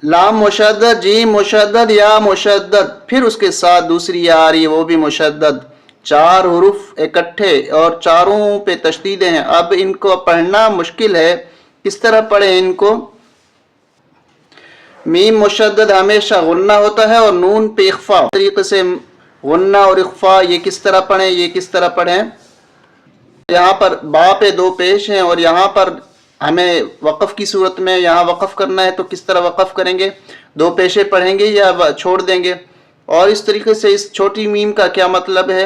لام مشدد، جیم مشدد، یا مشدد، پھر اس کے ساتھ دوسری یا آ رہی ہے وہ بھی مشدد، چار حروف اکٹھے اور چاروں پہ تشدیدیں ہیں۔ اب ان کو پڑھنا مشکل ہے، کس طرح پڑھیں ان کو؟ میم مشدد ہمیشہ غنہ ہوتا ہے اور نون پہ اخفا، طریقے سے غنہ اور اخفا یہ کس طرح پڑھیں، یہ کس طرح پڑھیں؟ یہاں پر با پہ دو پیش ہیں اور یہاں پر ہمیں وقف کی صورت میں یہاں وقف کرنا ہے، تو کس طرح وقف کریں گے؟ دو پیشے پڑھیں گے یا چھوڑ دیں گے؟ اور اس طریقے سے اس چھوٹی میم کا کیا مطلب ہے،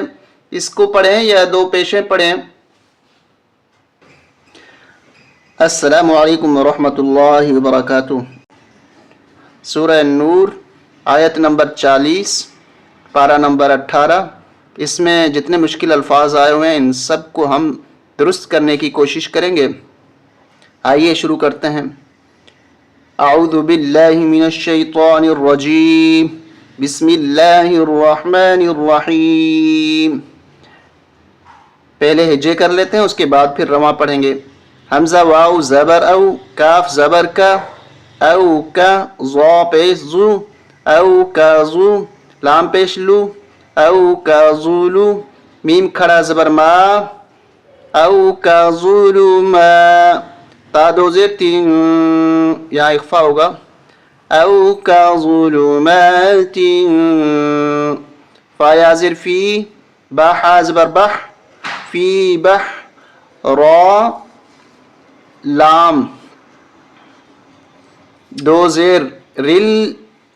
اس کو پڑھیں یا دو پیشے پڑھیں؟ السلام علیکم ورحمۃ اللہ وبرکاتہ۔ سورہ نور آیت نمبر 40 پارہ نمبر 18، اس میں جتنے مشکل الفاظ آئے ہوئے ہیں ان سب کو ہم درست کرنے کی کوشش کریں گے۔ آئیے شروع کرتے ہیں۔ اعوذ باللہ من الشیطان الرجیم، بسم اللہ الرحمن الرحیم۔ پہلے ہجے کر لیتے ہیں، اس کے بعد پھر رواں پڑھیں گے۔ حمزہ واو زبر او، کاف زبر کا، او کا، ضا پیش زو، او کا زو، لام پیش لو، او کا زولو، میم کھڑا زبر ما، او کا زولو ما، تا دو زیر تین، یہاں اخفا ہوگا، او کا ظلمات، فا یا زیر فی، با حا زبر بح، فی بح، را لام دو زیر رل،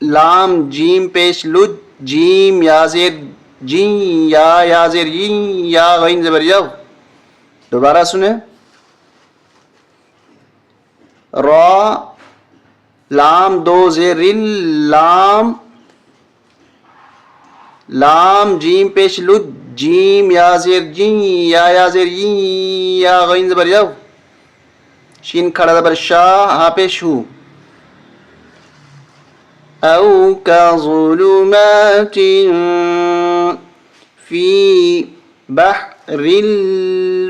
لام جیم پیش لج، جیم یا زیر جین، یا زیر ین، یا غین زبر یو۔ دوبارہ سنیں، را لام دو زیر رل، لام لام جیم پیش لج، جیم یا زیر جین، یا زیر ین، یا غین زبر یو، شین کھڑا زبر شا، ہاں پیش ہو، او کا ظلمات فی بحر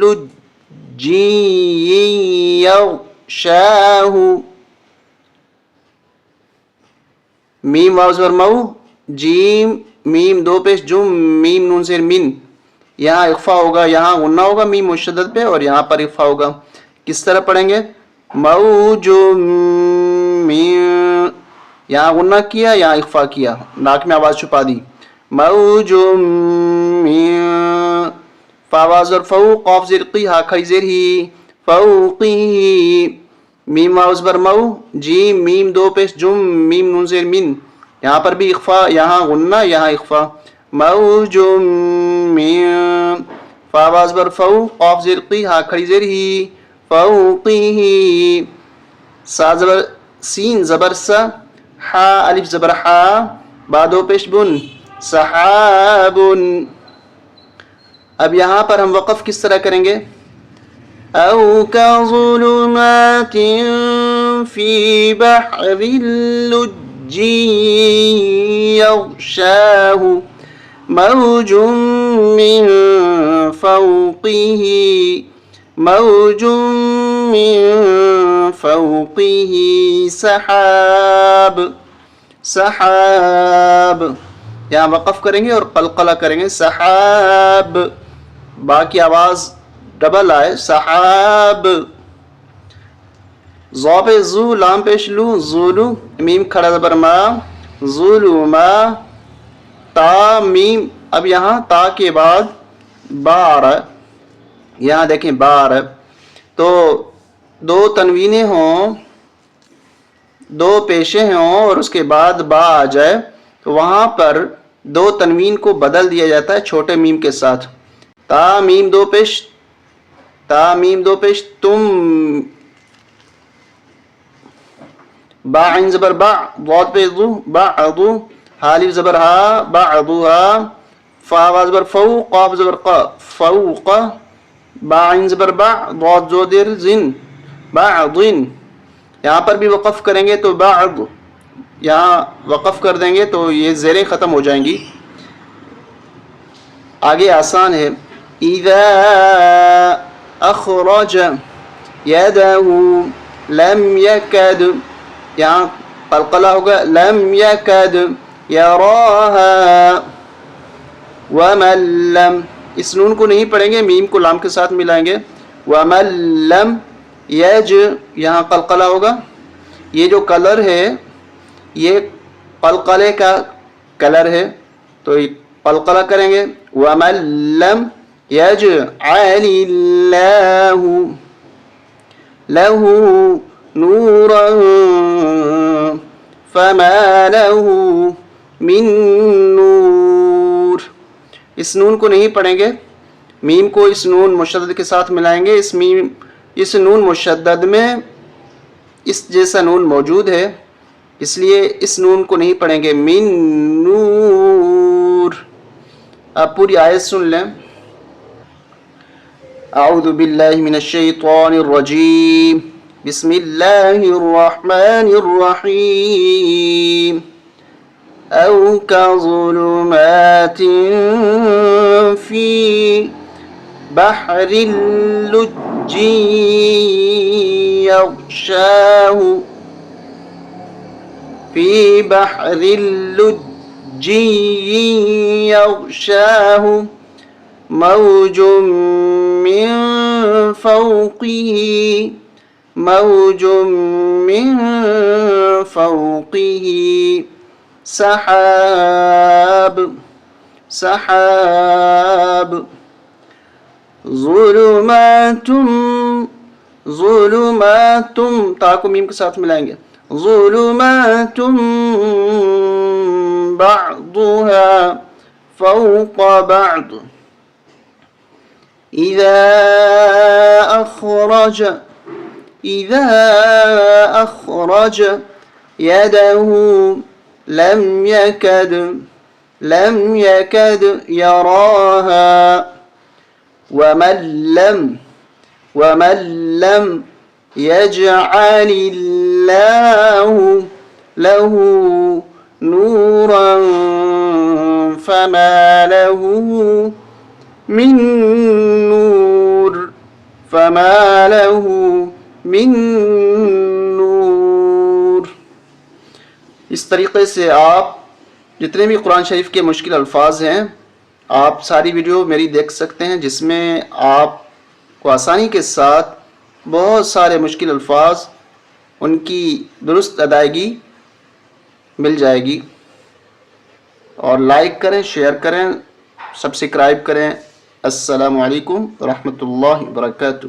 لجی یغشاہ، میم واو زبر مو، جیم میم دو پیش جم، میم نون زیر من، یہاں اخفا ہوگا، یہاں غنہ ہوگا میم مشدد پہ اور یہاں پر اخفا ہوگا۔ کس طرح پڑھیں گے؟ موجم من، یہاں غنہ کیا، یہاں اخفا کیا، ناک میں آواز چھپا دی، موجم من، فا واو زبر فو، قاف زیر قی، ہا کھڑی زیر ہی، فوقی، میم واو زبر مو، جیم میم دو پیش جم، میم نون زیر من، یہاں پر بھی اخفا، یہاں غنہ، یہاں اخفا، موجم من، فا واو زبر فو، قاف زیر قی، ہا کھڑی زیر ہی، فوقی، سا زبر سین زبر سا، حا الف زبر حا، با دو پیش بن، سحاب۔ اب یہاں پر ہم وقف کس طرح کریں گے؟ او کا ظلمات فی بحر لجی یغشاہ موج من فوقه، موج من فوقه سحاب، سحاب، یہاں وقف کریں گے اور قلقلہ کریں گے، سحاب، با کی آواز ڈبل آئے، سحاب، ضا پہ زو، لام پیش لو، زولو، میم کھڑا زبر ما، زولو ما، تا میم، اب یہاں تا کے بعد با آ رہا ہے، یہاں دیکھیں با آ رہا ہے، تو دو تنوینیں ہوں، دو پیشیں ہوں اور اس کے بعد با آ جائے تو وہاں پر دو تنوین کو بدل دیا جاتا ہے چھوٹے میم کے ساتھ، تا میم دو پیش، تا میم دو پیش تم، با عین زبر با، ضاد پہ ضو، بعضو، حالف زبر ہا، بعضوها، فا واو زبر فو، قاف زبر قا، فوق، با عین زبر با، ضاد زودر زن، بعضن، یہاں پر بھی وقف کریں گے تو بعض، یہاں وقف کر دیں گے تو یہ زیریں ختم ہو جائیں گی۔ آگے آسان ہے، اذا اخرج یدہ لم یکد، یہاں قلقلہ ہوگا لم یکد یراہا ومن لم، اس نون کو نہیں پڑھیں گے، میم کو لام کے ساتھ ملائیں گے. ومن لم یج، یہاں قلقلہ ہوگا. یہ جو کلر ہے یہ قلقلے کا کلر ہے تو قلقلہ کریں گے. ومن لم یجعل اللہ لہ نورا فما لہ من نور، اس نون کو نہیں پڑھیں گے، میم کو اس نون مشدد کے ساتھ ملائیں گے. اس نون مشدد میں اس جیسا نون موجود ہے، اس لیے اس نون کو نہیں پڑھیں گے. من نور. آپ پوری آیت سن لیں. اعوذ باللہ من الشیطان الرجیم، بسم اللہ الرحمن الرحیم. او كظلمات في بحر لجي يغشاه في بحر لجي يغشاه موج من فوقه موج من فوقه سحاب سحاب ظلمات ظلمات، تا کو میم کے ساتھ ملائیں گے. ظلمات بعضها فوق بعض إذا أخرج يده لم يكد يراها ومن لم يجعل الله له نورا فما له من نور فما له من نور. اس طریقے سے آپ جتنے بھی قرآن شریف کے مشکل الفاظ ہیں آپ ساری ویڈیو میری دیکھ سکتے ہیں، جس میں آپ کو آسانی کے ساتھ بہت سارے مشکل الفاظ ان کی درست ادائیگی مل جائے گی. اور لائک کریں، شیئر کریں، سبسکرائب کریں. السلام علیکم ورحمۃ اللہ وبرکاتہ.